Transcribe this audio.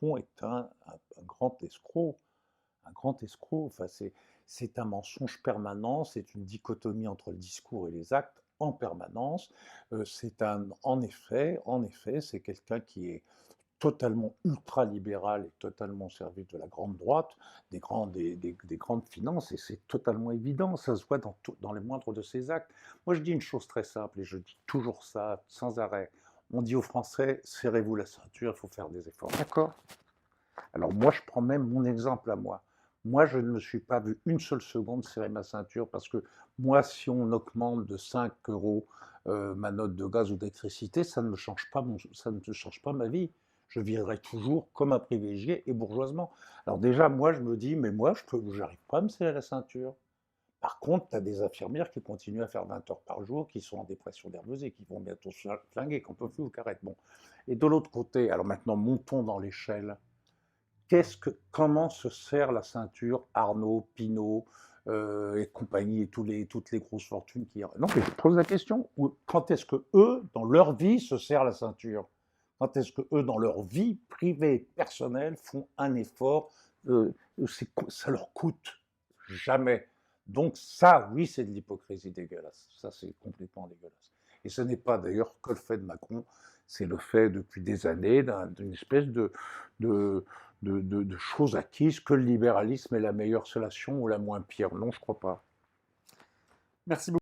Macron est un grand escroc, un grand escroc. Enfin, c'est un mensonge permanent, c'est une dichotomie entre le discours et les actes en permanence. En effet, c'est quelqu'un qui est totalement ultralibéral et totalement au service de la grande droite, des grandes finances, et c'est totalement évident, ça se voit dans les moindres de ses actes. Moi, je dis une chose très simple, et je dis toujours ça sans arrêt. On dit aux Français, serrez-vous la ceinture, il faut faire des efforts. D'accord. Alors moi, je prends même mon exemple à moi. Moi, je ne me suis pas vu une seule seconde serrer ma ceinture parce que moi, si on augmente de 5 euros ma note de gaz ou d'électricité, ça ne me change pas ça ne me change pas ma vie. Je vivrai toujours comme un privilégié et bourgeoisement. Alors déjà, moi, je me dis, mais moi, j'arrive pas à me serrer la ceinture. Par contre, tu as des infirmières qui continuent à faire 20 heures par jour, qui sont en dépression nerveuse et qui vont bientôt se flinguer, qu'on peut plus ou carrette. Bon. Et de l'autre côté, alors maintenant, montons dans l'échelle. Comment se serre la ceinture Arnaud, Pinault et compagnie et toutes les grosses fortunes qui... Non, mais je pose la question, quand est-ce que eux, dans leur vie, se serrent la ceinture? Quand est-ce que eux, dans leur vie privée, personnelle, font un effort? Ça leur coûte jamais. Donc ça, oui, c'est de l'hypocrisie dégueulasse. Ça, c'est complètement dégueulasse. Et ce n'est pas d'ailleurs que le fait de Macron, c'est le fait depuis des années d'une espèce de, de choses acquises, que le libéralisme est la meilleure solution ou la moins pire. Non, je ne crois pas. Merci beaucoup.